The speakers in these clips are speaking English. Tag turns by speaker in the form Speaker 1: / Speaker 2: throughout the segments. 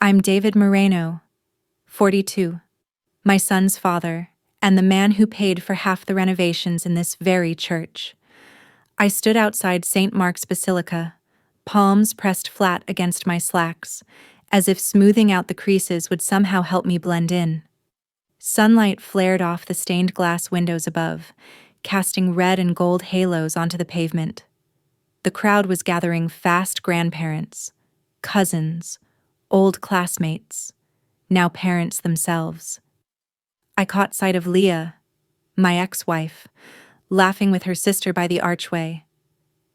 Speaker 1: I'm David Moreno, 42, my son's father, and the man who paid for half the renovations in this very church. I stood outside St. Mark's Basilica, palms pressed flat against my slacks, as if smoothing out the creases would somehow help me blend in. Sunlight flared off the stained glass windows above, casting red and gold halos onto the pavement. The crowd was gathering fast grandparents, cousins, old classmates, now parents themselves. I caught sight of Leah, my ex-wife, laughing with her sister by the archway.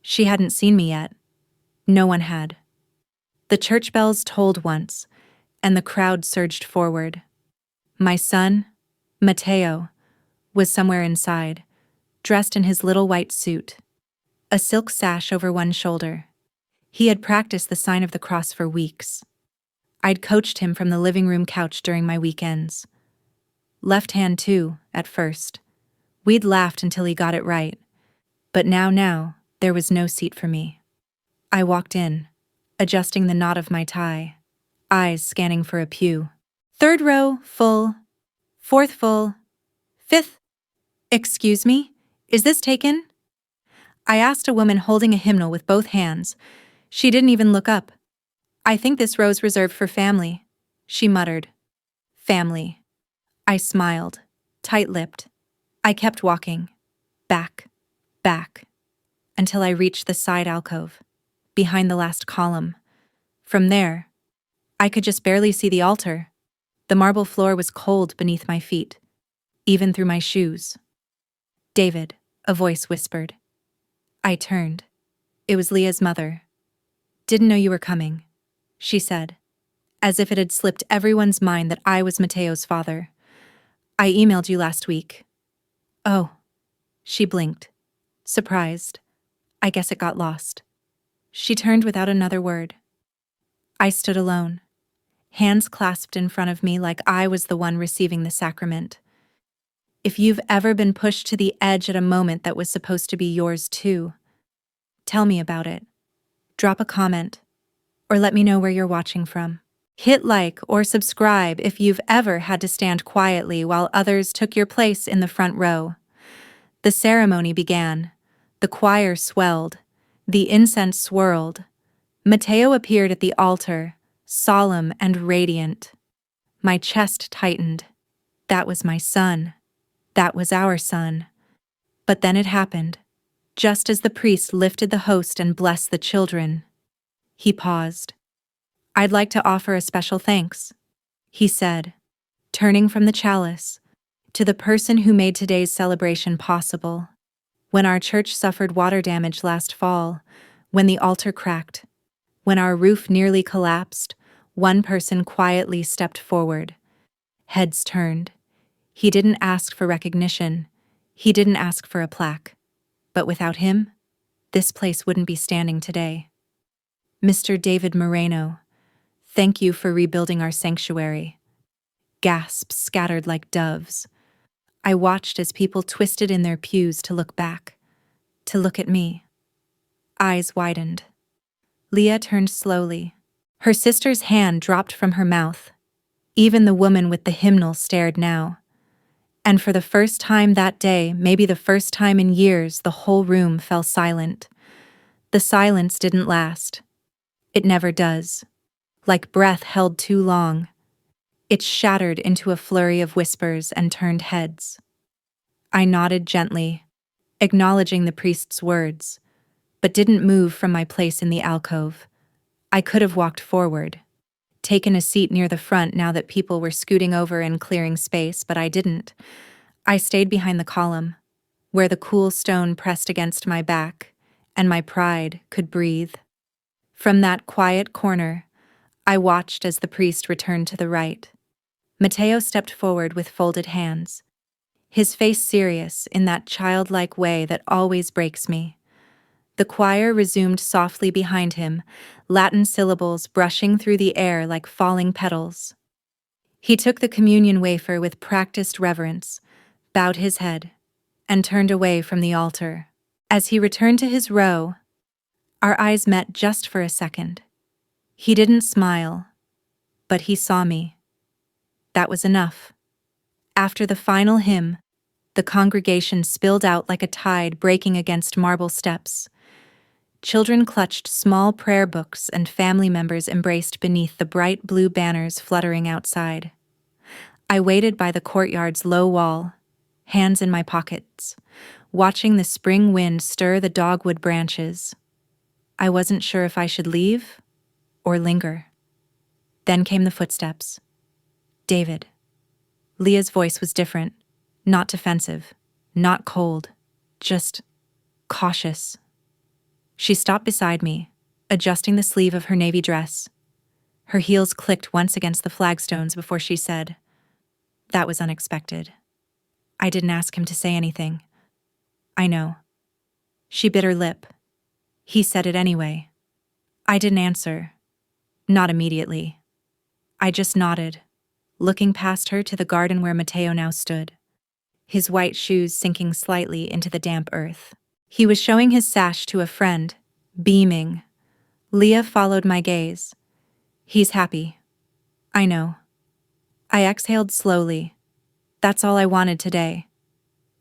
Speaker 1: She hadn't seen me yet. No one had. The church bells tolled once, and the crowd surged forward. My son, Mateo, was somewhere inside, dressed in his little white suit, a silk sash over one shoulder. He had practiced the sign of the cross for weeks. I'd coached him from the living room couch during my weekends. Left hand too, at first. We'd laughed until he got it right. But now, there was no seat for me. I walked in, adjusting the knot of my tie, eyes scanning for a pew. Third row, full. Fourth full. Fifth. Excuse me, is this taken? I asked a woman holding a hymnal with both hands. She didn't even look up. I think this row's reserved for family, she muttered. Family. I smiled, tight-lipped. I kept walking, back, until I reached the side alcove, behind the last column. From there, I could just barely see the altar. The marble floor was cold beneath my feet, even through my shoes. David, a voice whispered. I turned. It was Leah's mother. Didn't know you were coming, she said, as if it had slipped everyone's mind that I was Mateo's father. I emailed you last week. Oh, she blinked, surprised. I guess it got lost. She turned without another word. I stood alone, hands clasped in front of me like I was the one receiving the sacrament. If you've ever been pushed to the edge at a moment that was supposed to be yours too, tell me about it. Drop a comment, or let me know where you're watching from. Hit like or subscribe if you've ever had to stand quietly while others took your place in the front row. The ceremony began. The choir swelled. The incense swirled. Mateo appeared at the altar, solemn and radiant. My chest tightened. That was my son. That was our son. But then it happened, just as the priest lifted the host and blessed the children. He paused. I'd like to offer a special thanks, he said, turning from the chalice to the person who made today's celebration possible. When our church suffered water damage last fall, when the altar cracked, when our roof nearly collapsed, one person quietly stepped forward. Heads turned. He didn't ask for recognition. He didn't ask for a plaque. But without him, this place wouldn't be standing today. Mr. David Moreno, thank you for rebuilding our sanctuary. Gasps scattered like doves. I watched as people twisted in their pews to look back, to look at me. Eyes widened. Leah turned slowly. Her sister's hand dropped from her mouth. Even the woman with the hymnal stared now. And for the first time that day, maybe the first time in years, the whole room fell silent. The silence didn't last. It never does. Like breath held too long. It shattered into a flurry of whispers and turned heads. I nodded gently, acknowledging the priest's words, but didn't move from my place in the alcove. I could have walked forward, taken a seat near the front now that people were scooting over and clearing space, but I didn't. I stayed behind the column, where the cool stone pressed against my back, and my pride could breathe. From that quiet corner, I watched as the priest returned to the right. Mateo stepped forward with folded hands, his face serious in that childlike way that always breaks me. The choir resumed softly behind him, Latin syllables brushing through the air like falling petals. He took the communion wafer with practiced reverence, bowed his head, and turned away from the altar. As he returned to his row, our eyes met just for a second. He didn't smile, But he saw me. That was enough. After the final hymn, the congregation spilled out like a tide breaking against marble steps. Children clutched small prayer books and family members embraced beneath the bright blue banners fluttering outside. I waited by the courtyard's low wall, hands in my pockets, watching the spring wind stir the dogwood branches. I wasn't sure if I should leave or linger. Then came the footsteps. David. Leah's voice was different, not defensive, not cold, just cautious. She stopped beside me, adjusting the sleeve of her navy dress. Her heels clicked once against the flagstones before she said, "That was unexpected." I didn't ask him to say anything. I know. She bit her lip. He said it anyway. I didn't answer. Not immediately. I just nodded, looking past her to the garden where Mateo now stood, his white shoes sinking slightly into the damp earth. He was showing his sash to a friend, beaming. Leah followed my gaze. He's happy. I know. I exhaled slowly. That's all I wanted today.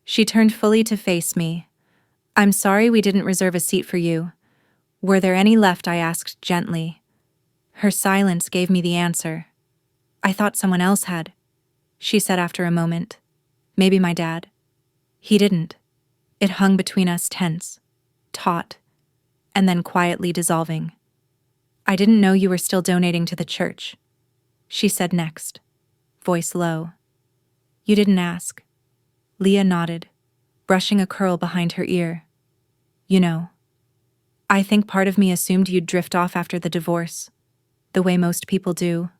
Speaker 1: She turned fully to face me. I'm sorry we didn't reserve a seat for you. Were there any left? I asked gently. Her silence gave me the answer. I thought someone else had, she said after a moment. Maybe my dad. He didn't. It hung between us, tense, taut, and then quietly dissolving. I didn't know you were still donating to the church, she said next, voice low. You didn't ask. Leah nodded, brushing a curl behind her ear. You know, I think part of me assumed you'd drift off after the divorce, the way most people do.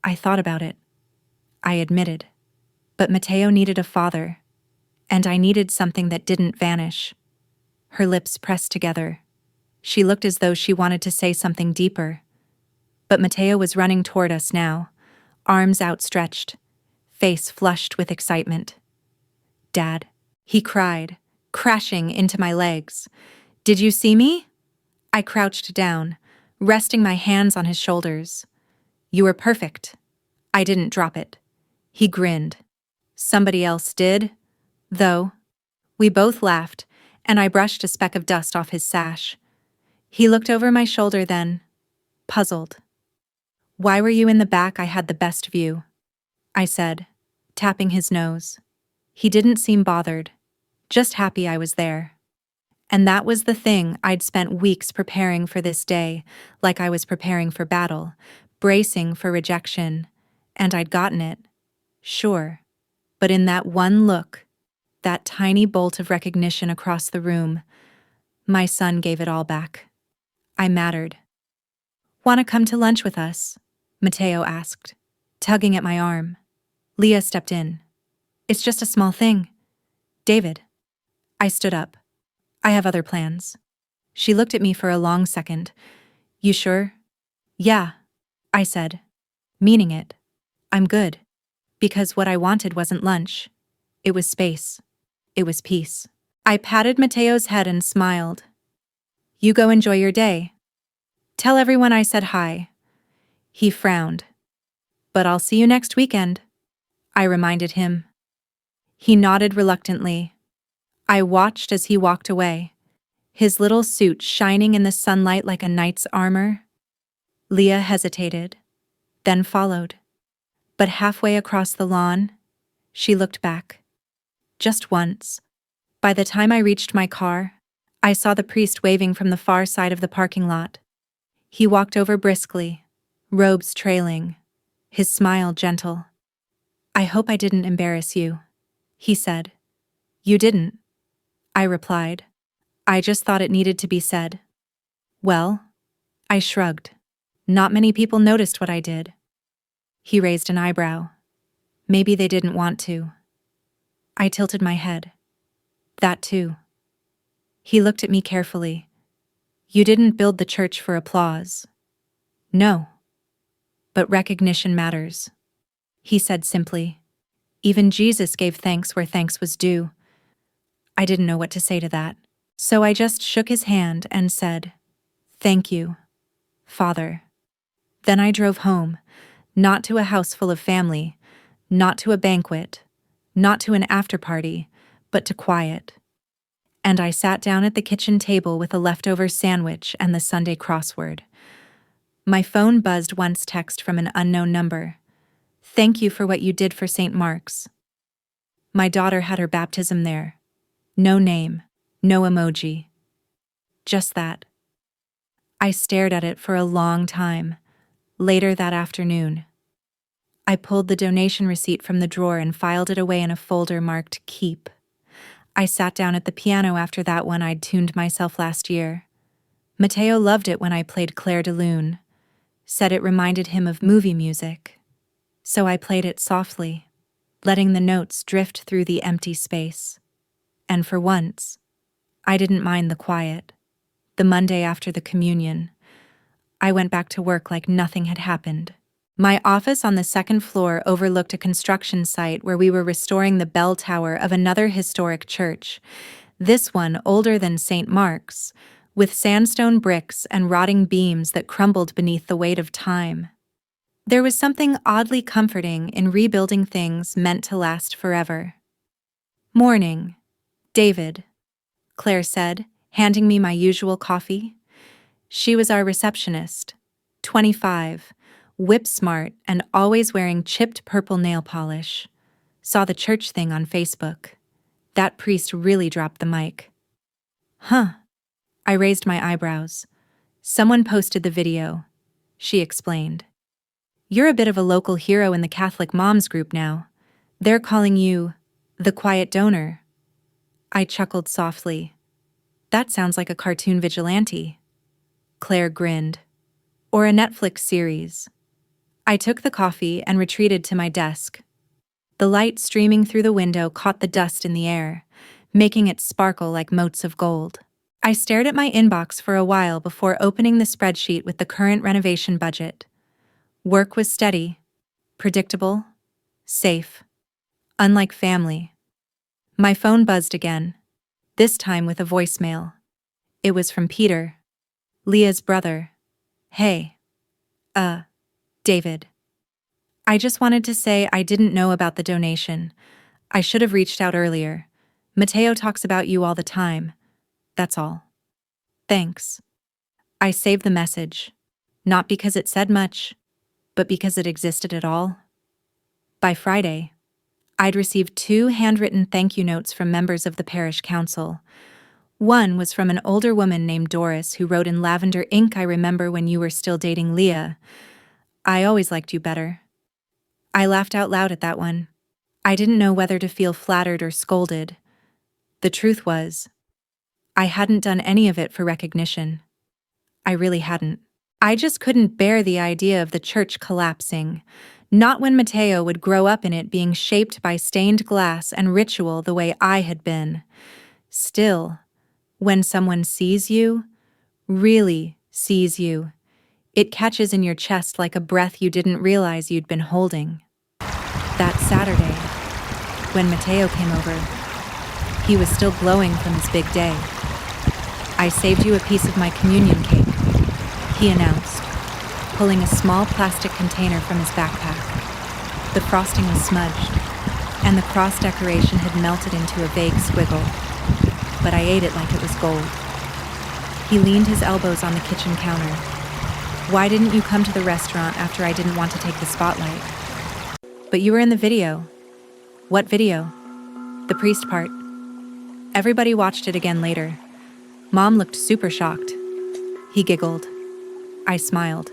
Speaker 1: I thought about it. I admitted. But Mateo needed a father, and I needed something that didn't vanish. Her lips pressed together. She looked as though she wanted to say something deeper. But Mateo was running toward us now, arms outstretched, face flushed with excitement. Dad, he cried, crashing into my legs. Did you see me? I crouched down, resting my hands on his shoulders. You were perfect. I didn't drop it. He grinned. Somebody else did, though. We both laughed, and I brushed a speck of dust off his sash. He looked over my shoulder then, puzzled. Why were you in the back? I had the best view, I said, tapping his nose. He didn't seem bothered, just happy I was there. And that was the thing. I'd spent weeks preparing for this day, like I was preparing for battle, bracing for rejection, and I'd gotten it, sure. But in that one look, that tiny bolt of recognition across the room, my son gave it all back. I mattered. "Want to come to lunch with us?" Mateo asked, tugging at my arm. Leah stepped in. "It's just a small thing. David." I stood up. "I have other plans." She looked at me for a long second. "You sure?" "Yeah," I said, meaning it. "I'm good." Because what I wanted wasn't lunch. It was space. It was peace. I patted Mateo's head and smiled. "You go enjoy your day. Tell everyone I said hi." He frowned. "But I'll see you next weekend," I reminded him. He nodded reluctantly. I watched as he walked away, his little suit shining in the sunlight like a knight's armor. Leah hesitated, then followed. But halfway across the lawn, she looked back. Just once. By the time I reached my car, I saw the priest waving from the far side of the parking lot. He walked over briskly, robes trailing, his smile gentle. "I hope I didn't embarrass you," he said. "You didn't," I replied. "I just thought it needed to be said." "Well," I shrugged. "Not many people noticed what I did." He raised an eyebrow. "Maybe they didn't want to." I tilted my head. "That too." He looked at me carefully. "You didn't build the church for applause." "No. But recognition matters," he said simply. "Even Jesus gave thanks where thanks was due." I didn't know what to say to that, so I just shook his hand and said, "Thank you, Father." Then I drove home, Not to a house full of family, not to a banquet, not to an after-party, but to quiet. And I sat down at the kitchen table with a leftover sandwich and the Sunday crossword. My phone buzzed once, text from an unknown number. "Thank you for what you did for St. Mark's." My daughter had her baptism there. No name, no emoji. Just that. I stared at it for a long time. Later that afternoon, I pulled the donation receipt from the drawer and filed it away in a folder marked Keep. I sat down at the piano after that one I'd tuned myself last year. Mateo loved it when I played Claire de Lune, said it reminded him of movie music. So I played it softly, letting the notes drift through the empty space. And for once, I didn't mind the quiet. The Monday after the communion, I went back to work like nothing had happened. My office on the second floor overlooked a construction site where we were restoring the bell tower of another historic church, this one older than St. Mark's, with sandstone bricks and rotting beams that crumbled beneath the weight of time. There was something oddly comforting in rebuilding things meant to last forever. "Morning, David," Claire said, handing me my usual coffee. She was our receptionist, 25, whip-smart and always wearing chipped purple nail polish. Saw the church thing on Facebook. That priest really dropped the mic. Huh. I raised my eyebrows. Someone posted the video, she explained. You're a bit of a local hero in the Catholic Moms group now. They're calling you the quiet donor. I chuckled softly. That sounds like a cartoon vigilante. Claire grinned. Or a Netflix series. I took the coffee and retreated to my desk. The light streaming through the window caught the dust in the air, making it sparkle like motes of gold. I stared at my inbox for a while before opening the spreadsheet with the current renovation budget. Work was steady, predictable, safe, unlike family. My phone buzzed again, this time with a voicemail. It was from Peter, Leah's brother. Hey. David. I just wanted to say I didn't know about the donation. I should have reached out earlier. Mateo talks about you all the time. That's all. Thanks. I saved the message, not because it said much, but because it existed at all. By Friday, I'd received 2 handwritten thank you notes from members of the parish council. One was from an older woman named Doris who wrote in lavender ink, "I remember when you were still dating Leah. I always liked you better." I laughed out loud at that one. I didn't know whether to feel flattered or scolded. The truth was, I hadn't done any of it for recognition. I really hadn't. I just couldn't bear the idea of the church collapsing, not when Mateo would grow up in it being shaped by stained glass and ritual the way I had been. Still, when someone sees you, really sees you, it catches in your chest like a breath you didn't realize you'd been holding. That Saturday, when Mateo came over, he was still glowing from his big day. "I saved you a piece of my communion cake," he announced, pulling a small plastic container from his backpack. The frosting was smudged, and the cross decoration had melted into a vague squiggle, but I ate it like it was gold. He leaned his elbows on the kitchen counter. "Why didn't you come to the restaurant after I didn't want to take the spotlight?" "But you were in the video." "What video?" "The priest part." Everybody watched it again later. Mom looked super shocked. He giggled. I smiled.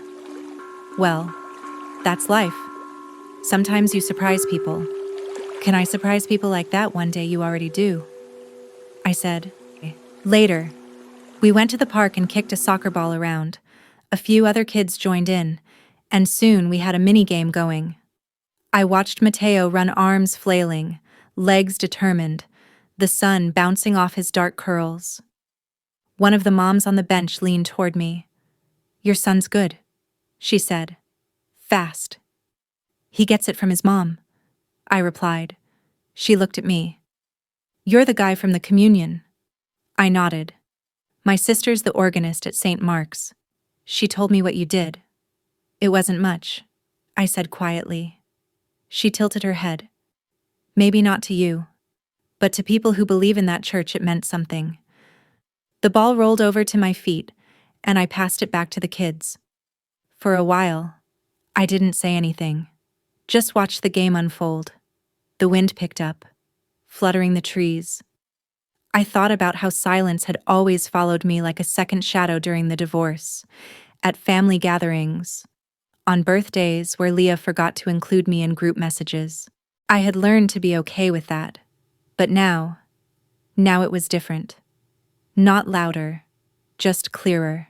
Speaker 1: Well, that's life. Sometimes you surprise people. Can I surprise people like that one day? You already do, I said. Later, we went to the park and kicked a soccer ball around. A few other kids joined in, and soon we had a mini-game going. I watched Mateo run, arms flailing, legs determined, the sun bouncing off his dark curls. One of the moms on the bench leaned toward me. "Your son's good," she said. "Fast." "He gets it from his mom," I replied. She looked at me. "You're the guy from the communion." I nodded. "My sister's the organist at St. Mark's. She told me what you did." "It wasn't much," I said quietly. She tilted her head. Maybe not to you, but to people who believe in that church it meant something. The ball rolled over to my feet, and I passed it back to the kids. For a while, I didn't say anything, just watched the game unfold. The wind picked up, fluttering the trees. I thought about how silence had always followed me like a second shadow during the divorce, at family gatherings, on birthdays where Leah forgot to include me in group messages. I had learned to be okay with that, but now it was different. Not louder, just clearer.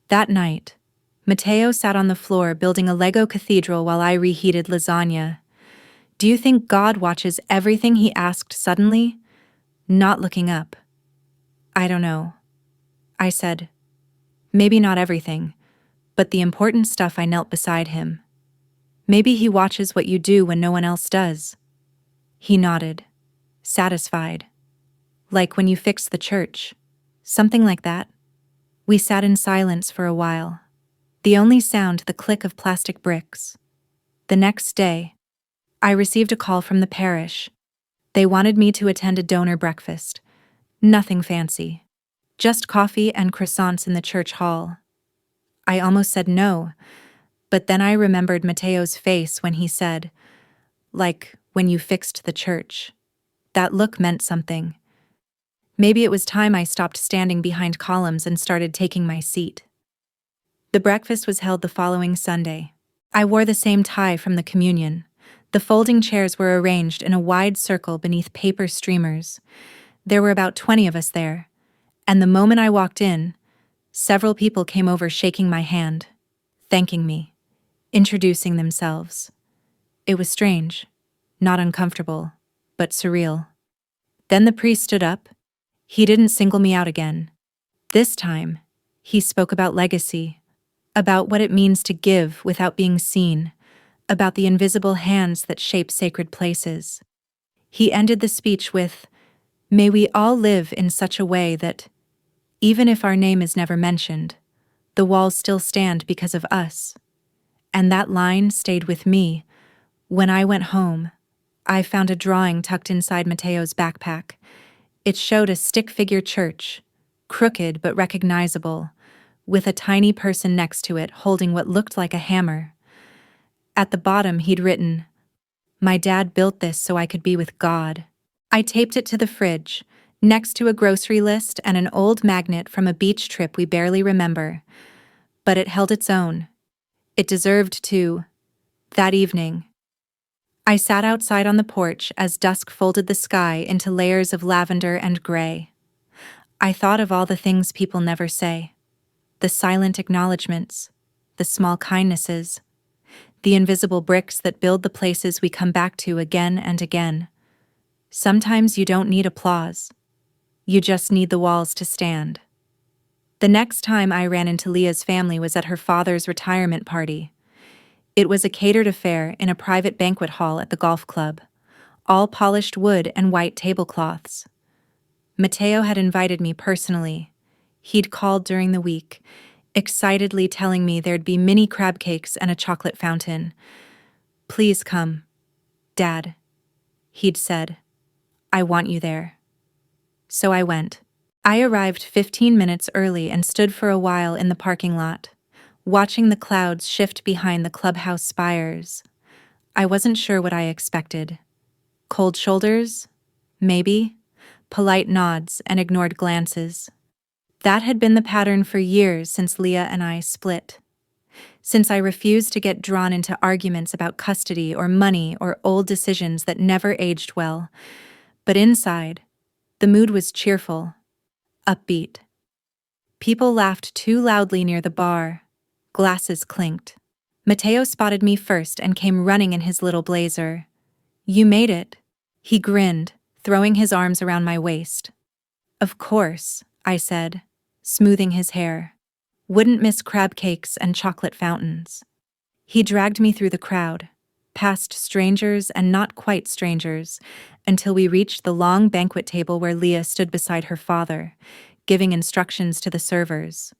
Speaker 1: That night, Matteo sat on the floor building a Lego cathedral while I reheated lasagna. Do you think God watches everything? He asked suddenly, not looking up. I don't know. I said, maybe not everything, but the important stuff. I knelt beside him. Maybe he watches what you do when no one else does. He nodded, satisfied. Like when you fixed the church. Something like that. We sat in silence for a while. The only sound the click of plastic bricks. The next day, I received a call from the parish. They wanted me to attend a donor breakfast. Nothing fancy. Just coffee and croissants in the church hall. I almost said no, but then I remembered Matteo's face when he said, like when you fixed the church. That look meant something. Maybe it was time I stopped standing behind columns and started taking my seat. The breakfast was held the following Sunday. I wore the same tie from the communion. The folding chairs were arranged in a wide circle beneath paper streamers. There were about 20 of us there, and the moment I walked in, several people came over shaking my hand, thanking me, introducing themselves. It was strange, not uncomfortable, but surreal. Then the priest stood up. He didn't single me out again. This time, he spoke about legacy, about what it means to give without being seen, about the invisible hands that shape sacred places. He ended the speech with, "May we all live in such a way that, even if our name is never mentioned, the walls still stand because of us." And that line stayed with me. When I went home, I found a drawing tucked inside Matteo's backpack. It showed a stick-figure church, crooked but recognizable, with a tiny person next to it holding what looked like a hammer. At the bottom he'd written, "My dad built this so I could be with God." I taped it to the fridge, next to a grocery list and an old magnet from a beach trip we barely remember. But it held its own. It deserved to. That evening, I sat outside on the porch as dusk folded the sky into layers of lavender and gray. I thought of all the things people never say. The silent acknowledgments, the small kindnesses, the invisible bricks that build the places we come back to again and again. Sometimes you don't need applause. You just need the walls to stand. The next time I ran into Leah's family was at her father's retirement party. It was a catered affair in a private banquet hall at the golf club, all polished wood and white tablecloths. Matteo had invited me personally. He'd called during the week, excitedly telling me there'd be mini crab cakes and a chocolate fountain. "Please come, Dad," he'd said. "I want you there." So I went. I arrived 15 minutes early and stood for a while in the parking lot, watching the clouds shift behind the clubhouse spires. I wasn't sure what I expected. Cold shoulders? Maybe. Polite nods and ignored glances. That had been the pattern for years since Leah and I split. Since I refused to get drawn into arguments about custody or money or old decisions that never aged well. But inside, the mood was cheerful, upbeat. People laughed too loudly near the bar. Glasses clinked. Matteo spotted me first and came running in his little blazer. "You made it." He grinned, throwing his arms around my waist. "Of course," I said, smoothing his hair. "Wouldn't miss crab cakes and chocolate fountains." He dragged me through the crowd, past strangers and not quite strangers, until we reached the long banquet table where Leah stood beside her father, giving instructions to the servers.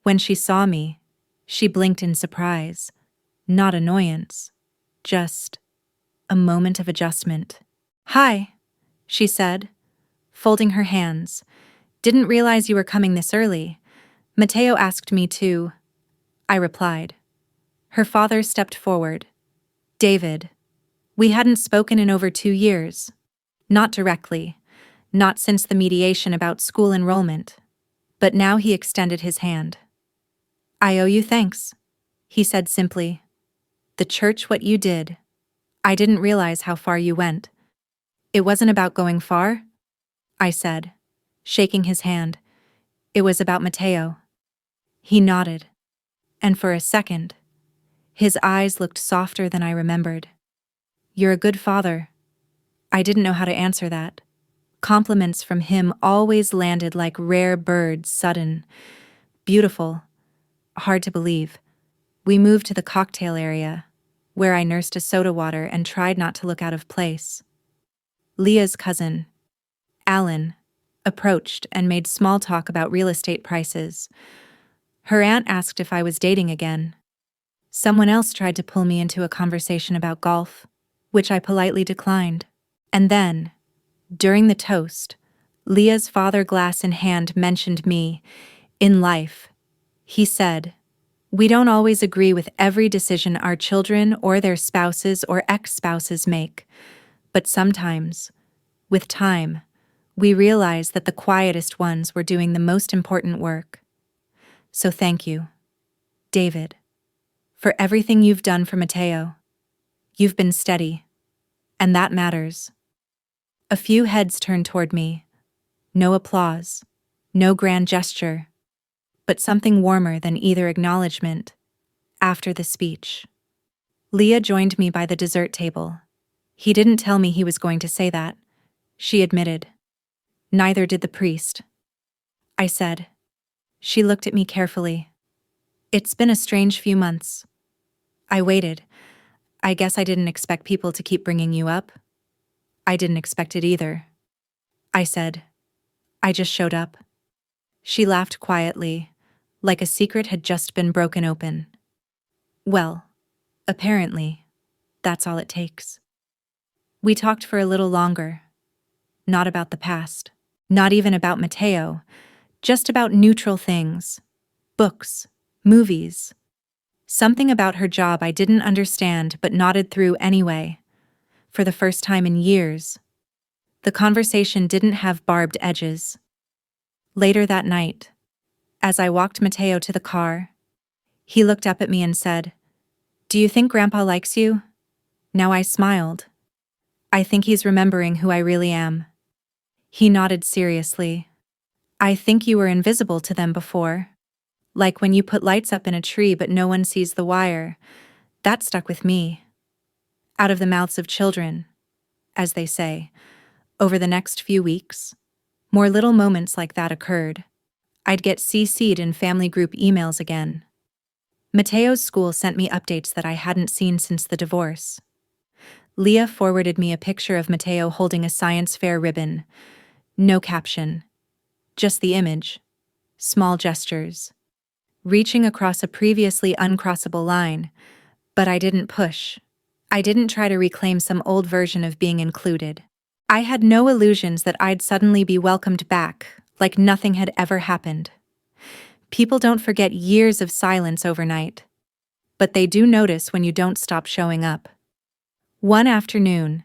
Speaker 1: When she saw me, she blinked in surprise. Not annoyance, just a moment of adjustment. "Hi," she said, folding her hands. "Didn't realize you were coming this early. Mateo asked me to," I replied. Her father stepped forward. "David, we hadn't spoken in over 2 years. Not directly, not since the mediation about school enrollment. But now," he extended his hand. "I owe you thanks," he said simply. "The church, what you did. I didn't realize how far you went." "It wasn't about going far," I said, shaking his hand. "It was about Mateo." He nodded, and for a second, his eyes looked softer than I remembered. "You're a good father." I didn't know how to answer that. Compliments from him always landed like rare birds, sudden, beautiful, hard to believe. We moved to the cocktail area, where I nursed a soda water and tried not to look out of place. Leah's cousin, Alan, approached and made small talk about real estate prices. Her aunt asked if I was dating again. Someone else tried to pull me into a conversation about golf, which I politely declined. And then, during the toast, Leah's father, glass in hand, mentioned me. "In life," he said, "we don't always agree with every decision our children or their spouses or ex-spouses make, but sometimes, with time, we realize that the quietest ones were doing the most important work. So thank you, David, for everything you've done for Mateo. You've been steady, and that matters." A few heads turned toward me. No applause, no grand gesture, but something warmer than either acknowledgement. After the speech, Leah joined me by the dessert table. "He didn't tell me he was going to say that," she admitted. "Neither did the priest," I said. She looked at me carefully. "It's been a strange few months." I waited. "I guess I didn't expect people to keep bringing you up." "I didn't expect it either," I said. "I just showed up." She laughed quietly, like a secret had just been broken open. "Well, apparently, that's all it takes." We talked for a little longer. Not about the past. Not even about Mateo. Just about neutral things. Books. Movies. Something about her job I didn't understand but nodded through anyway. For the first time in years. The conversation didn't have barbed edges. Later that night, as I walked Mateo to the car, he looked up at me and said, "Do you think Grandpa likes you?" Now I smiled. "I think he's remembering who I really am." He nodded seriously. "I think you were invisible to them before. Like when you put lights up in a tree but no one sees the wire. That stuck with me." Out of the mouths of children, as they say. Over the next few weeks, more little moments like that occurred. I'd get CC'd in family group emails again. Mateo's school sent me updates that I hadn't seen since the divorce. Leah forwarded me a picture of Mateo holding a science fair ribbon. No caption. Just the image. Small gestures. Reaching across a previously uncrossable line. But I didn't push. I didn't try to reclaim some old version of being included. I had no illusions that I'd suddenly be welcomed back, like nothing had ever happened. People don't forget years of silence overnight. But they do notice when you don't stop showing up. One afternoon,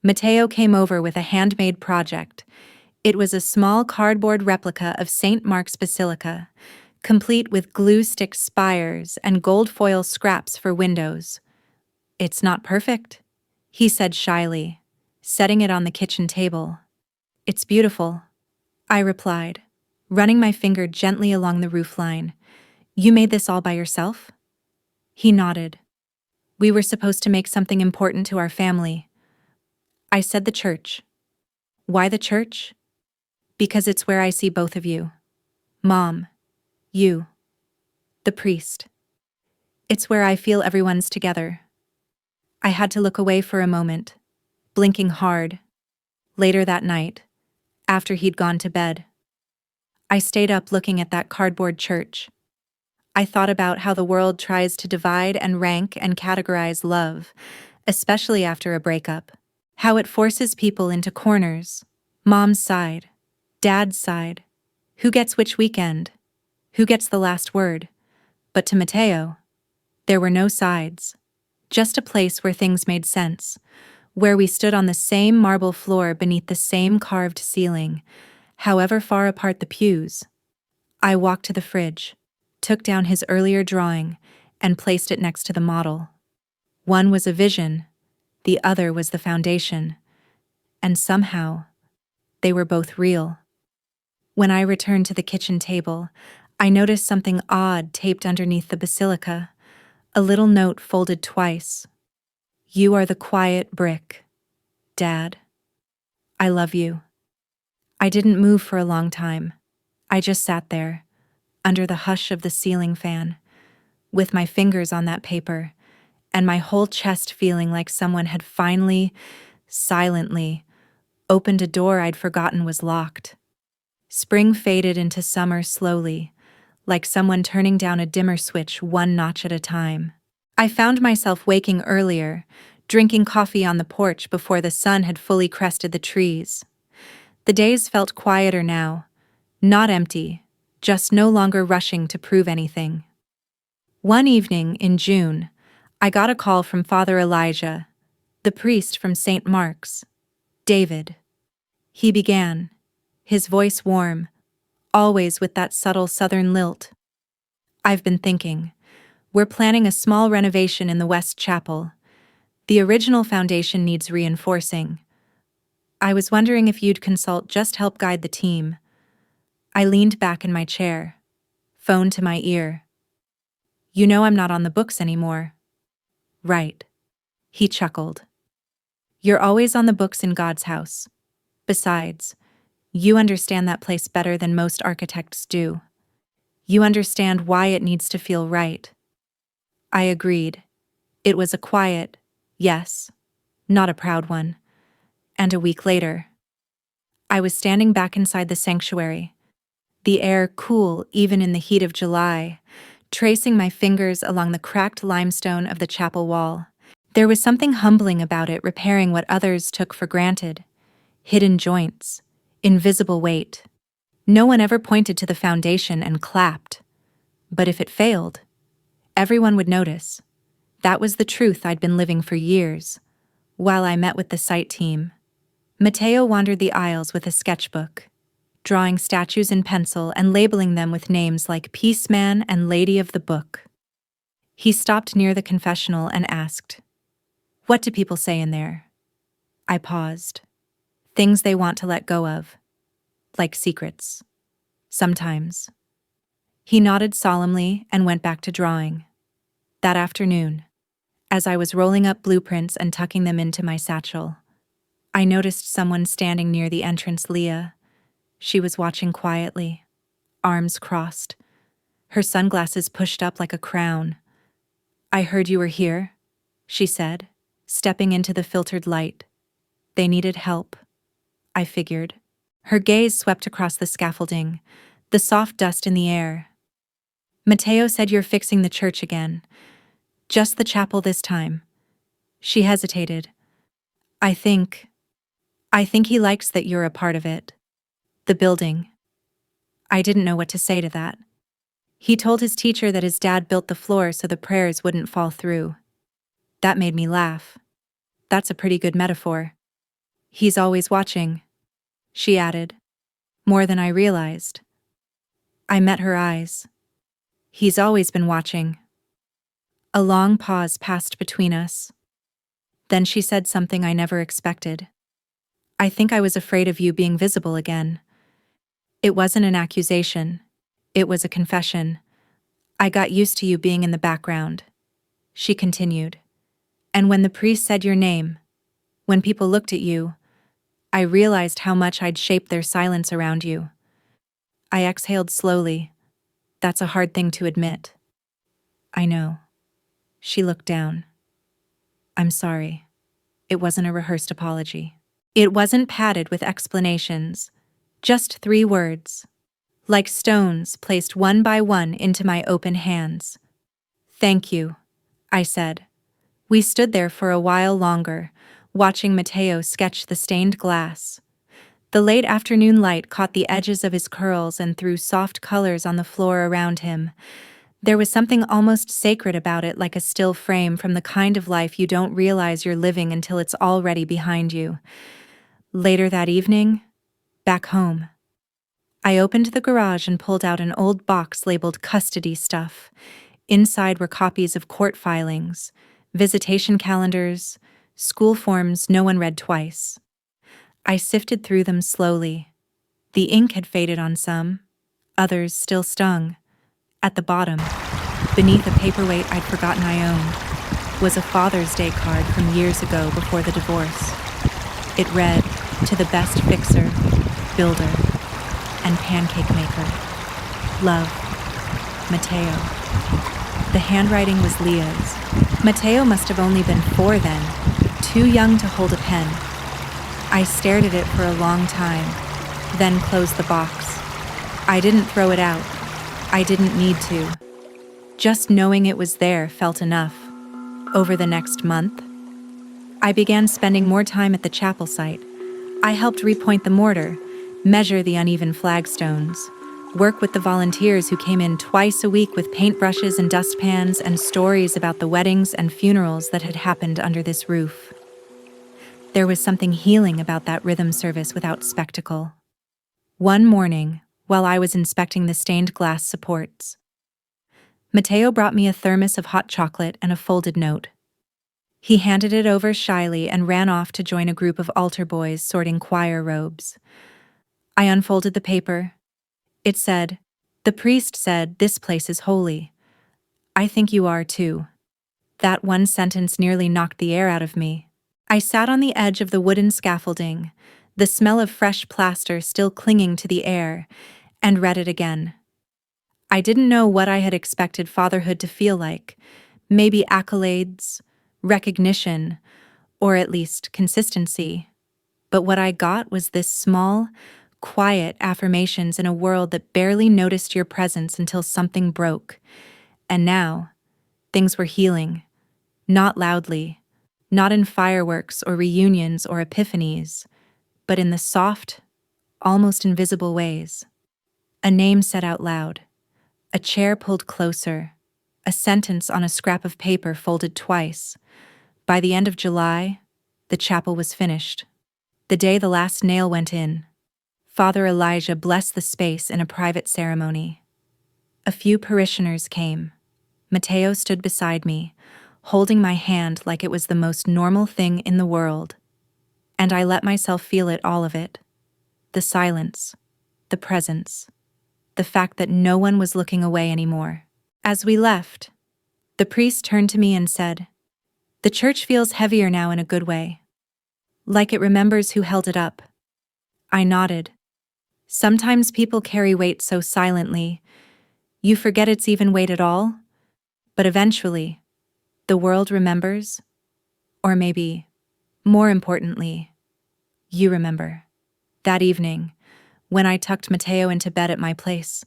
Speaker 1: Mateo came over with a handmade project. It was a small cardboard replica of St. Mark's Basilica, complete with glue stick spires and gold foil scraps for windows. "It's not perfect," he said shyly, setting it on the kitchen table. "It's beautiful," I replied, running my finger gently along the roofline. "You made this all by yourself?" He nodded. "We were supposed to make something important to our family." I said the church. "Why the church?" "Because it's where I see both of you. Mom. You. The priest. It's where I feel everyone's together." I had to look away for a moment, blinking hard. Later that night, after he'd gone to bed, I stayed up looking at that cardboard church. I thought about how the world tries to divide and rank and categorize love, especially after a breakup. How it forces people into corners. Mom's side. Dad's side. Who gets which weekend? Who gets the last word? But to Mateo, there were no sides. Just a place where things made sense, where we stood on the same marble floor beneath the same carved ceiling, however far apart the pews. I walked to the fridge, took down his earlier drawing, and placed it next to the model. One was a vision, the other was the foundation, and somehow, they were both real. When I returned to the kitchen table, I noticed something odd taped underneath the basilica, a little note folded twice. You are the quiet brick, Dad. I love you. I didn't move for a long time. I just sat there, under the hush of the ceiling fan, with my fingers on that paper, and my whole chest feeling like someone had finally, silently, opened a door I'd forgotten was locked. Spring faded into summer slowly, like someone turning down a dimmer switch one notch at a time. I found myself waking earlier, drinking coffee on the porch before the sun had fully crested the trees. The days felt quieter now, not empty, just no longer rushing to prove anything. One evening in June, I got a call from Father Elijah, the priest from St. Mark's. David. He began, his voice warm, always with that subtle southern lilt. I've been thinking. We're planning a small renovation in the West Chapel. The original foundation needs reinforcing. I was wondering if you'd consult, just help guide the team. I leaned back in my chair, phone to my ear. You know I'm not on the books anymore. Right. He chuckled. You're always on the books in God's house. Besides, you understand that place better than most architects do. You understand why it needs to feel right. I agreed. It was a quiet yes, not a proud one. And a week later, I was standing back inside the sanctuary, the air cool even in the heat of July, tracing my fingers along the cracked limestone of the chapel wall. There was something humbling about it, repairing what others took for granted. Hidden joints, invisible weight. No one ever pointed to the foundation and clapped. But if it failed, everyone would notice. That was the truth I'd been living for years. While I met with the site team, Mateo wandered the aisles with a sketchbook, drawing statues in pencil and labeling them with names like Peaceman and Lady of the Book. He stopped near the confessional and asked, "What do people say in there?" I paused. Things they want to let go of, like secrets. Sometimes. He nodded solemnly and went back to drawing. That afternoon, as I was rolling up blueprints and tucking them into my satchel, I noticed someone standing near the entrance. Leah. She was watching quietly, arms crossed, her sunglasses pushed up like a crown. I heard you were here, she said, stepping into the filtered light. They needed help, I figured. Her gaze swept across the scaffolding, the soft dust in the air. Mateo said you're fixing the church again. Just the chapel this time. She hesitated. I think he likes that you're a part of it. The building. I didn't know what to say to that. He told his teacher that his dad built the floor so the prayers wouldn't fall through. That made me laugh. That's a pretty good metaphor. He's always watching, she added. More than I realized. I met her eyes. He's always been watching. A long pause passed between us. Then she said something I never expected. I think I was afraid of you being visible again. It wasn't an accusation. It was a confession. I got used to you being in the background. She continued. And when the priest said your name, when people looked at you, I realized how much I'd shaped their silence around you. I exhaled slowly. That's a hard thing to admit. I know. She looked down. I'm sorry. It wasn't a rehearsed apology. It wasn't padded with explanations. Just 3 words. like stones placed one by one into my open hands. "Thank you," I said. We stood there for a while longer, watching Mateo sketch the stained glass. The late afternoon light caught the edges of his curls and threw soft colors on the floor around him. There was something almost sacred about it, like a still frame from the kind of life you don't realize you're living until it's already behind you. Later that evening, back home, I opened the garage and pulled out an old box labeled custody stuff. Inside were copies of court filings, visitation calendars, school forms no one read twice. I sifted through them slowly. The ink had faded on some, others still stung. At the bottom, beneath a paperweight I'd forgotten I owned, was a Father's Day card from years ago before the divorce. It read, "To the best fixer, builder, and pancake maker. Love, Mateo." The handwriting was Leah's. Mateo must have only been 4 then, too young to hold a pen. I stared at it for a long time, then closed the box. I didn't throw it out. I didn't need to. Just knowing it was there felt enough. Over the next month, I began spending more time at the chapel site. I helped repoint the mortar, measure the uneven flagstones, work with the volunteers who came in twice a week with paintbrushes and dustpans and stories about the weddings and funerals that had happened under this roof. There was something healing about that rhythm service without spectacle. One morning, while I was inspecting the stained glass supports, Mateo brought me a thermos of hot chocolate and a folded note. He handed it over shyly and ran off to join a group of altar boys sorting choir robes. I unfolded the paper. It said, "The priest said this place is holy. I think you are too." That one sentence nearly knocked the air out of me. I sat on the edge of the wooden scaffolding, the smell of fresh plaster still clinging to the air, and read it again. I didn't know what I had expected fatherhood to feel like. Maybe accolades, recognition, or at least consistency. But what I got was this small, quiet affirmations in a world that barely noticed your presence until something broke. And now, things were healing. Not loudly, not in fireworks or reunions or epiphanies, but in the soft, almost invisible ways. A name said out loud, a chair pulled closer, a sentence on a scrap of paper folded twice. By the end of July, the chapel was finished. The day the last nail went in, Father Elijah blessed the space in a private ceremony. A few parishioners came. Mateo stood beside me, holding my hand like it was the most normal thing in the world. And I let myself feel it, all of it. The silence, the presence, the fact that no one was looking away anymore. As we left, the priest turned to me and said, "The church feels heavier now in a good way. Like it remembers who held it up." I nodded. Sometimes people carry weight so silently, you forget it's even weight at all. But eventually, the world remembers, or maybe, more importantly, you remember. That evening, when I tucked Mateo into bed at my place,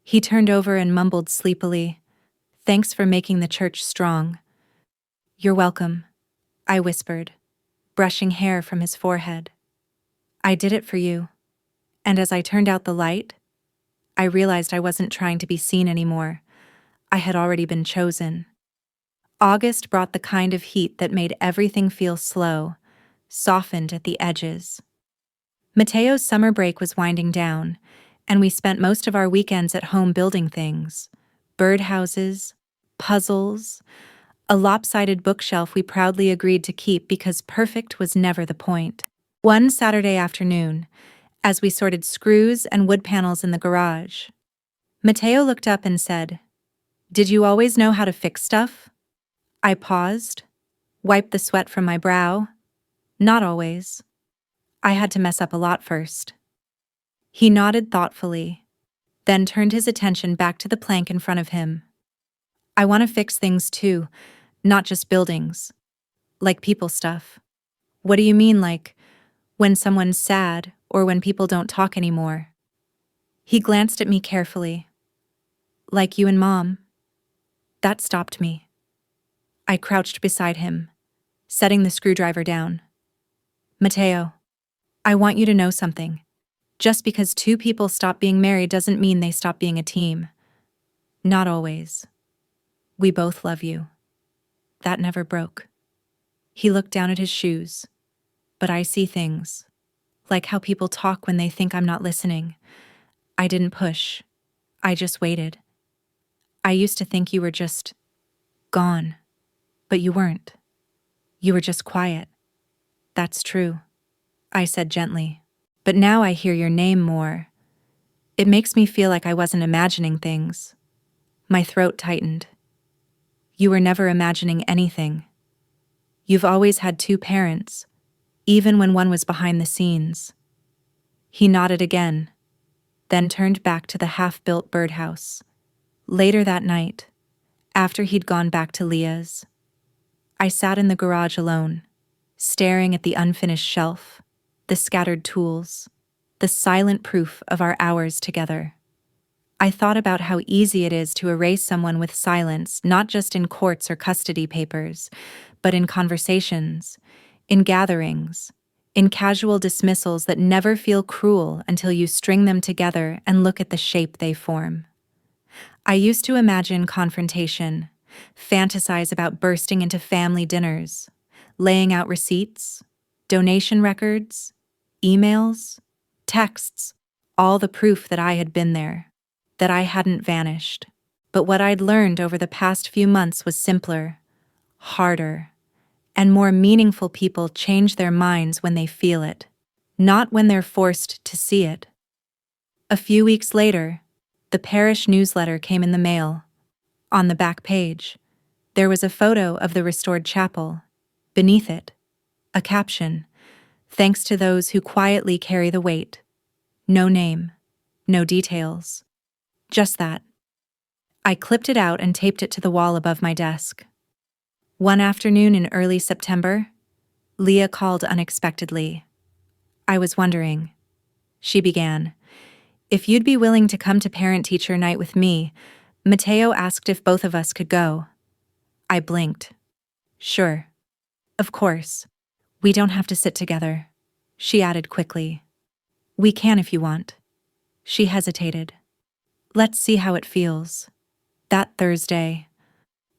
Speaker 1: he turned over and mumbled sleepily, "Thanks for making the church strong." "You're welcome," I whispered, brushing hair from his forehead. "I did it for you." And as I turned out the light, I realized I wasn't trying to be seen anymore. I had already been chosen. August brought the kind of heat that made everything feel slow, softened at the edges. Mateo's summer break was winding down, and we spent most of our weekends at home building things. Birdhouses, puzzles, a lopsided bookshelf we proudly agreed to keep because perfect was never the point. One Saturday afternoon, as we sorted screws and wood panels in the garage, Mateo looked up and said, "Did you always know how to fix stuff?" I paused, wiped the sweat from my brow. Not always. I had to mess up a lot first. He nodded thoughtfully, then turned his attention back to the plank in front of him. "I want to fix things too, not just buildings. Like people stuff." "What do you mean, like when someone's sad or when people don't talk anymore?" He glanced at me carefully. Like you and Mom. That stopped me. I crouched beside him, setting the screwdriver down. Mateo, I want you to know something. Just because two people stop being married doesn't mean they stop being a team. Not always. We both love you. That never broke. He looked down at his shoes. But I see things. Like how people talk when they think I'm not listening. I didn't push. I just waited. I used to think you were just gone. But you weren't. You were just quiet. That's true, I said gently. But now I hear your name more. It makes me feel like I wasn't imagining things. My throat tightened. You were never imagining anything. You've always had two parents, even when one was behind the scenes. He nodded again, then turned back to the half-built birdhouse. Later that night, after he'd gone back to Leah's, I sat in the garage alone, staring at the unfinished shelf, the scattered tools, the silent proof of our hours together. I thought about how easy it is to erase someone with silence, not just in courts or custody papers, but in conversations, in gatherings, in casual dismissals that never feel cruel until you string them together and look at the shape they form. I used to imagine confrontation, fantasize about bursting into family dinners, laying out receipts, donation records, emails, texts, all the proof that I had been there, that I hadn't vanished. But what I'd learned over the past few months was simpler, harder, and more meaningful. People change their minds when they feel it, not when they're forced to see it. A few weeks later, the parish newsletter came in the mail. On the back page, there was a photo of the restored chapel. Beneath it, a caption, "Thanks to those who quietly carry the weight." No name, no details. Just that. I clipped it out and taped it to the wall above my desk. One afternoon in early September, Leah called unexpectedly. I was wondering, she began, if you'd be willing to come to parent-teacher night with me. Mateo asked if both of us could go. I blinked. Sure. Of course. We don't have to sit together, she added quickly. We can if you want. She hesitated. Let's see how it feels. That Thursday,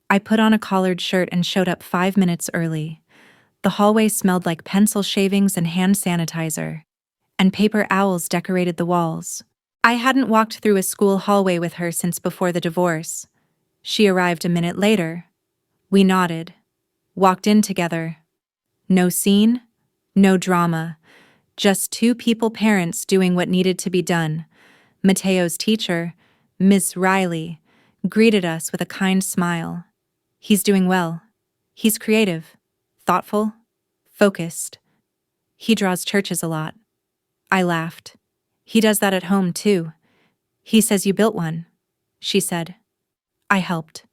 Speaker 1: I put on a collared shirt and showed up 5 minutes early. The hallway smelled like pencil shavings and hand sanitizer, and paper owls decorated the walls. I hadn't walked through a school hallway with her since before the divorce. She arrived a minute later. We nodded, walked in together. No scene, no drama, just two people parents doing what needed to be done. Mateo's teacher, Ms. Riley, greeted us with a kind smile. He's doing well. He's creative, thoughtful, focused. He draws churches a lot. I laughed. He does that at home, too. He says you built one, she said. I helped.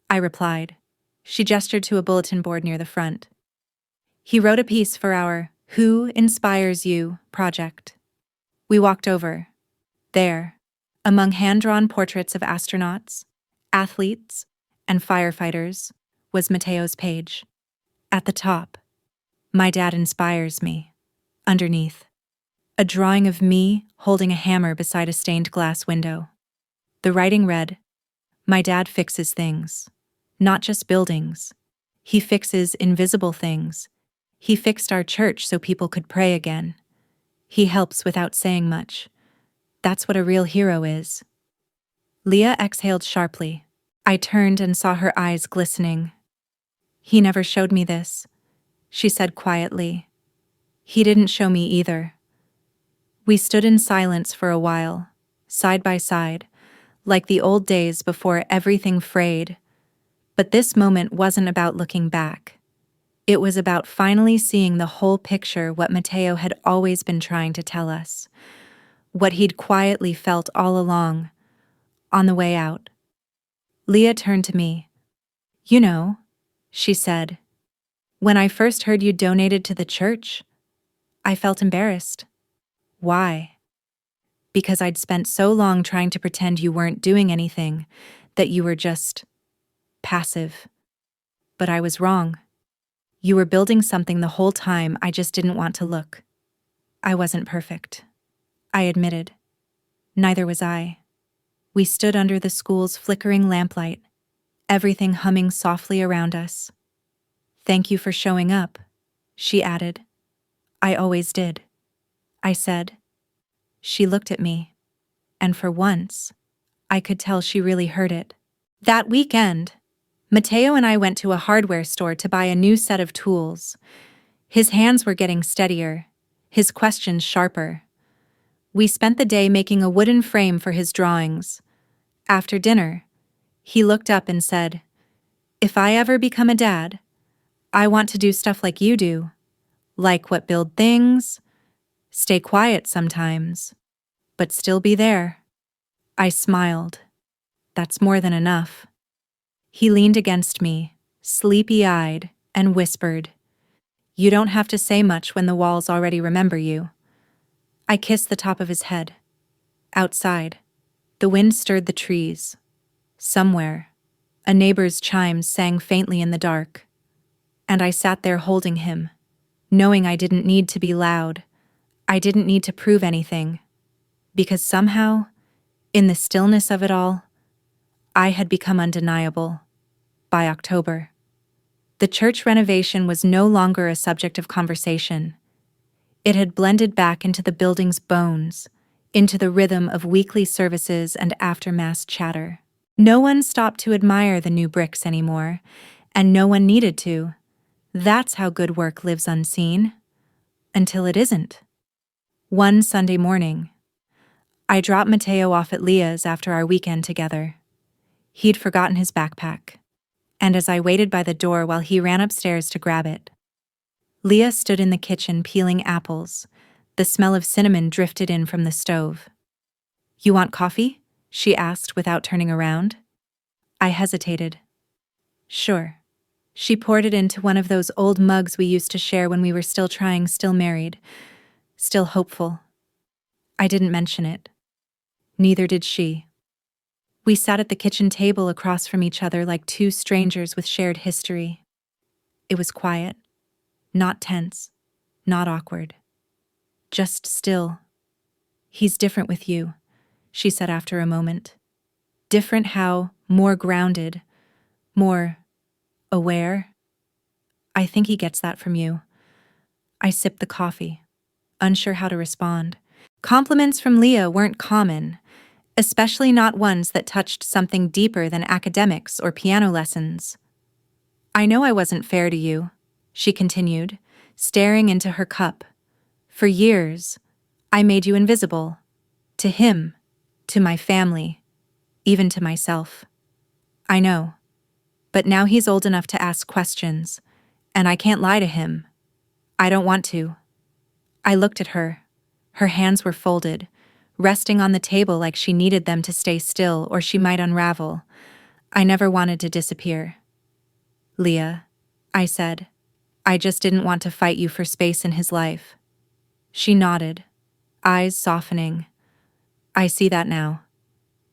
Speaker 1: I replied. She gestured to a bulletin board near the front. He wrote a piece for our Who Inspires You project. We walked over. There, among hand-drawn portraits of astronauts, athletes, and firefighters, was Mateo's page. At the top, My Dad Inspires Me. Underneath, a drawing of me holding a hammer beside a stained glass window. The writing read, My dad fixes things, not just buildings. He fixes invisible things. He fixed our church so people could pray again. He helps without saying much. That's what a real hero is. Leah exhaled sharply. I turned and saw her eyes glistening. He never showed me this, she said quietly. He didn't show me either. We stood in silence for a while, side by side, like the old days before everything frayed. But this moment wasn't about looking back. It was about finally seeing the whole picture, what Mateo had always been trying to tell us, what he'd quietly felt all along, on the way out. Leah turned to me. You know, she said, when I first heard you donated to the church, I felt embarrassed. Why? because I'd spent so long trying to pretend you weren't doing anything, that you were just passive. But I was wrong. You were building something the whole time, I just didn't want to look. I wasn't perfect, I admitted. Neither was I. We stood under the school's flickering lamplight, everything humming softly around us. Thank you for showing up, she added. I always did, I said. She looked at me, and for once, I could tell she really heard it. That weekend, Mateo and I went to a hardware store to buy a new set of tools. His hands were getting steadier, his questions sharper. We spent the day making a wooden frame for his drawings. After dinner, he looked up and said, "If I ever become a dad, I want to do stuff like you do. Like what, build things, stay quiet sometimes, but still be there." I smiled. That's more than enough. He leaned against me, sleepy-eyed, and whispered, "You don't have to say much when the walls already remember you." I kissed the top of his head. Outside, the wind stirred the trees. Somewhere, a neighbor's chimes sang faintly in the dark. And I sat there holding him, knowing I didn't need to be loud. I didn't need to prove anything. Because somehow, in the stillness of it all, I had become undeniable. By October, the church renovation was no longer a subject of conversation. It had blended back into the building's bones, into the rhythm of weekly services and after-mass chatter. No one stopped to admire the new bricks anymore, and no one needed to. That's how good work lives unseen. Until it isn't. One Sunday morning, I dropped Mateo off at Leah's after our weekend together. He'd forgotten his backpack, and as I waited by the door while he ran upstairs to grab it, Leah stood in the kitchen peeling apples. The smell of cinnamon drifted in from the stove. "You want coffee?" she asked without turning around. I hesitated. "Sure." She poured it into one of those old mugs we used to share when we were still trying, still married, still hopeful. I didn't mention it. Neither did she. We sat at the kitchen table across from each other like two strangers with shared history. It was quiet, not tense, not awkward. Just still. "He's different with you," she said after a moment. "Different how? More grounded, more aware?" "I think he gets that from you." I sipped the coffee, unsure how to respond. Compliments from Leah weren't common, especially not ones that touched something deeper than academics or piano lessons. "I know I wasn't fair to you," she continued, staring into her cup. "For years, I made you invisible. To him, to my family, even to myself. I know. But now he's old enough to ask questions, and I can't lie to him. I don't want to." I looked at her. Her hands were folded, resting on the table like she needed them to stay still or she might unravel. I never wanted to disappear. "Leah," I said, "I just didn't want to fight you for space in his life." She nodded, eyes softening. "I see that now.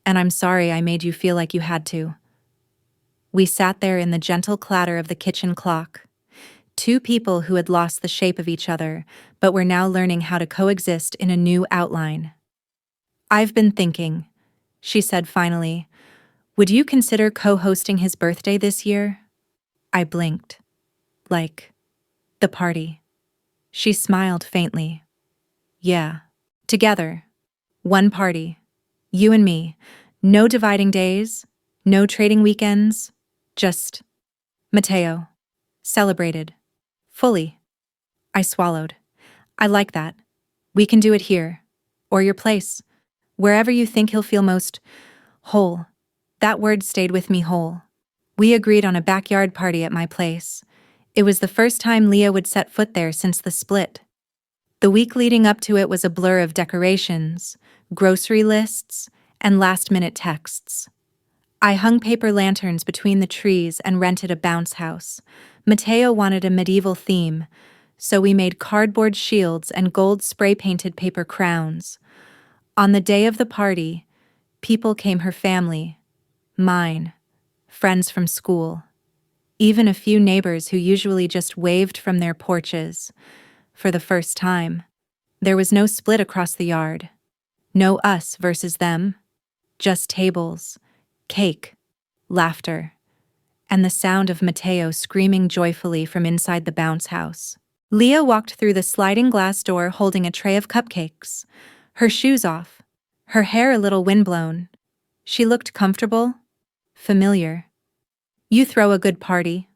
Speaker 1: And I'm sorry I made you feel like you had to." We sat there in the gentle clatter of the kitchen clock. Two people who had lost the shape of each other, but were now learning how to coexist in a new outline. "I've been thinking," she said finally, "would you consider co-hosting his birthday this year?" I blinked. "Like, the party?" She smiled faintly. "Yeah. Together. One party. You and me. No dividing days. No trading weekends. Just Mateo. Celebrated. Fully." I swallowed. "I like that. We can do it here. Or your place. Wherever you think he'll feel most whole." That word stayed with me, whole. We agreed on a backyard party at my place. It was the first time Leah would set foot there since the split. The week leading up to it was a blur of decorations, grocery lists, and last-minute texts. I hung paper lanterns between the trees and rented a bounce house. Mateo wanted a medieval theme, so we made cardboard shields and gold spray-painted paper crowns. On the day of the party, people came, her family, mine, friends from school, even a few neighbors who usually just waved from their porches. For the first time, there was no split across the yard. No us versus them. Just tables, cake, laughter, and the sound of Mateo screaming joyfully from inside the bounce house. Leah walked through the sliding glass door holding a tray of cupcakes, her shoes off, her hair a little windblown. She looked comfortable, familiar. "You throw a good party,"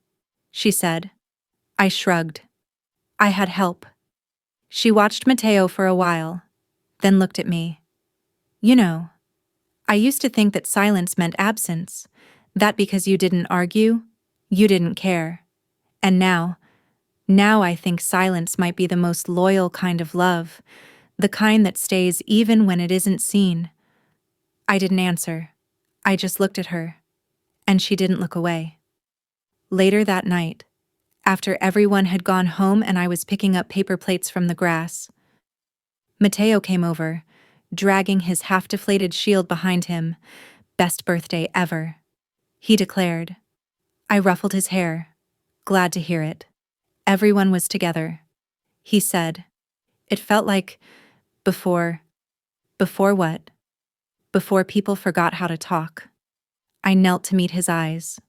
Speaker 1: she said. I shrugged. I had help. She watched Mateo for a while, then looked at me. "You know, I used to think that silence meant absence, that because you didn't argue, you didn't care. And now I think silence might be the most loyal kind of love, the kind that stays even when it isn't seen." I didn't answer. I just looked at her, and she didn't look away. Later that night, after everyone had gone home and I was picking up paper plates from the grass, Mateo came over, dragging his half-deflated shield behind him. "Best birthday ever," he declared. I ruffled his hair, glad to hear it. Everyone was together, he said. It felt like before what? Before people forgot how to talk. I knelt to meet his eyes.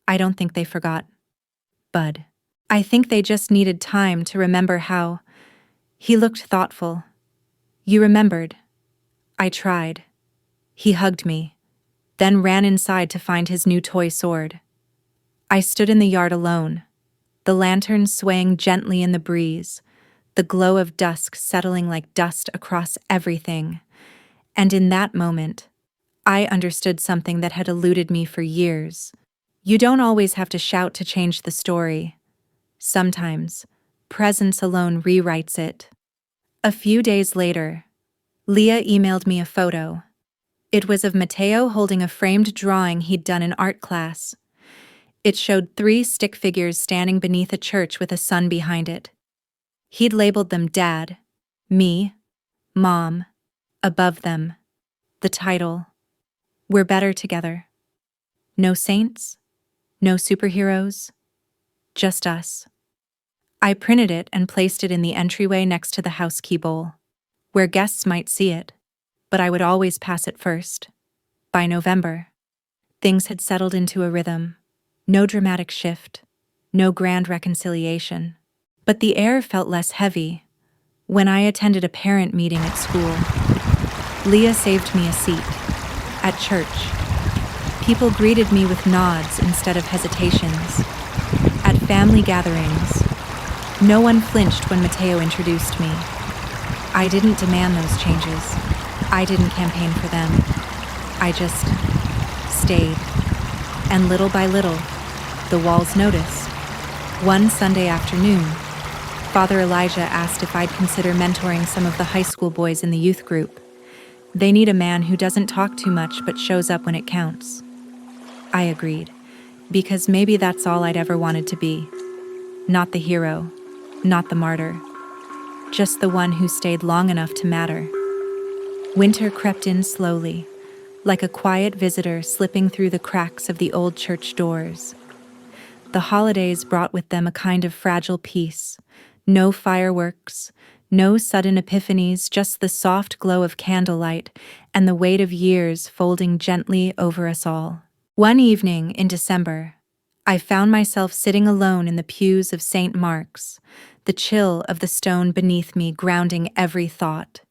Speaker 1: I don't think they forgot, Bud. I think they just needed time to remember how. He looked thoughtful. "You remembered." I tried. He hugged me, then ran inside to find his new toy sword. I stood in the yard alone, the lantern swaying gently in the breeze, the glow of dusk settling like dust across everything. And in that moment, I understood something that had eluded me for years. You don't always have to shout to change the story. Sometimes, presence alone rewrites it. A few days later, Leah emailed me a photo. It was of Mateo holding a framed drawing he'd done in art class. It showed 3 stick figures standing beneath a church with a sun behind it. He'd labeled them Dad, me, Mom. Above them, the title, "We're Better Together." No saints, no superheroes, just us. I printed it and placed it in the entryway next to the house key bowl, where guests might see it, but I would always pass it first. By November, things had settled into a rhythm. No dramatic shift, no grand reconciliation. But the air felt less heavy when I attended a parent meeting at school. Leah saved me a seat. At church, people greeted me with nods instead of hesitations. At family gatherings, no one flinched when Mateo introduced me. I didn't demand those changes. I didn't campaign for them. I just stayed. And little by little, the walls noticed. One Sunday afternoon, Father Elijah asked if I'd consider mentoring some of the high school boys in the youth group. They need a man who doesn't talk too much but shows up when it counts. I agreed, because maybe that's all I'd ever wanted to be. Not the hero, not the martyr, just the one who stayed long enough to matter. Winter crept in slowly, like a quiet visitor slipping through the cracks of the old church doors. The holidays brought with them a kind of fragile peace. No fireworks, no sudden epiphanies, just the soft glow of candlelight and the weight of years folding gently over us all. One evening in December, I found myself sitting alone in the pews of St. Mark's, the chill of the stone beneath me grounding every thought.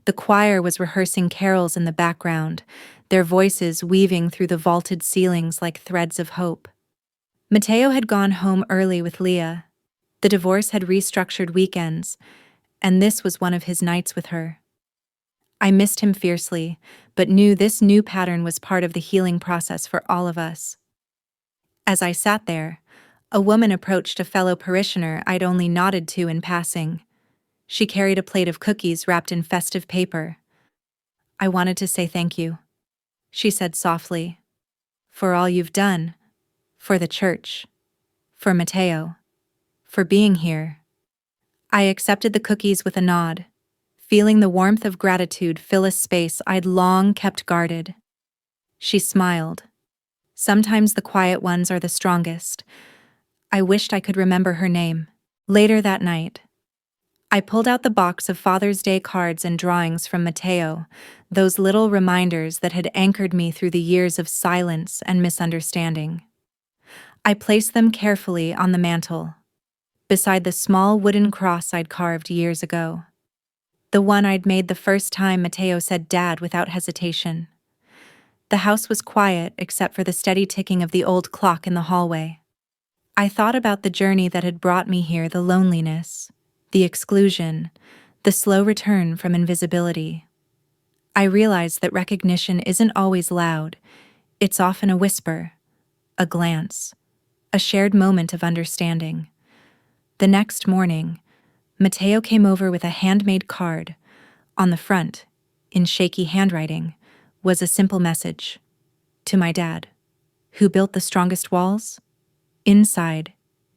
Speaker 1: The choir was rehearsing carols in the background, their voices weaving through the vaulted ceilings like threads of hope. Mateo had gone home early with Leah. The divorce had restructured weekends, and this was one of his nights with her. I missed him fiercely, but knew this new pattern was part of the healing process for all of us. As I sat there, a woman approached a fellow parishioner I'd only nodded to in passing. She carried a plate of cookies wrapped in festive paper. "I wanted to say thank you," she said softly, "for all you've done, for the church, for Mateo, for being here." I accepted the cookies with a nod, feeling the warmth of gratitude fill a space I'd long kept guarded. She smiled. Sometimes the quiet ones are the strongest. I wished I could remember her name. Later that night, I pulled out the box of Father's Day cards and drawings from Mateo, those little reminders that had anchored me through the years of silence and misunderstanding. I placed them carefully on the mantel, beside the small wooden cross I'd carved years ago. The one I'd made the first time Mateo said Dad without hesitation. The house was quiet except for the steady ticking of the old clock in the hallway. I thought about the journey that had brought me here, the loneliness, the exclusion, the slow return from invisibility. I realized that recognition isn't always loud. It's often a whisper, a glance, a shared moment of understanding. The next morning, Mateo came over with a handmade card. On the front, in shaky handwriting, was a simple message. To my dad, who built the strongest walls? Inside,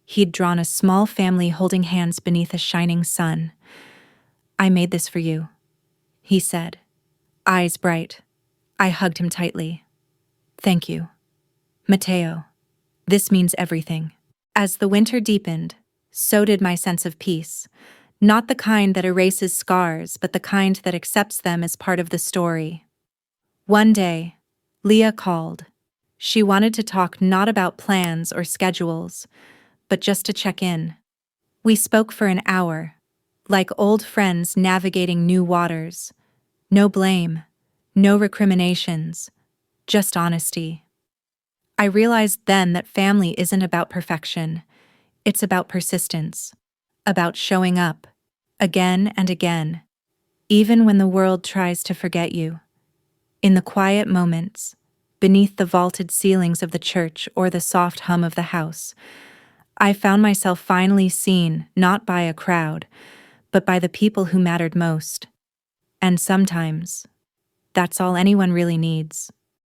Speaker 1: he'd drawn a small family holding hands beneath a shining sun. I made this for you, he said, eyes bright. I hugged him tightly. Thank you, Mateo. This means everything. As the winter deepened, so did my sense of peace. Not the kind that erases scars, but the kind that accepts them as part of the story. One day, Leah called. She wanted to talk not about plans or schedules, but just to check in. We spoke for an hour, like old friends navigating new waters. No blame, no recriminations, just honesty. I realized then that family isn't about perfection. It's about persistence, about showing up, again and again, even when the world tries to forget you. In the quiet moments, beneath the vaulted ceilings of the church or the soft hum of the house, I found myself finally seen not by a crowd, but by the people who mattered most. And sometimes, that's all anyone really needs.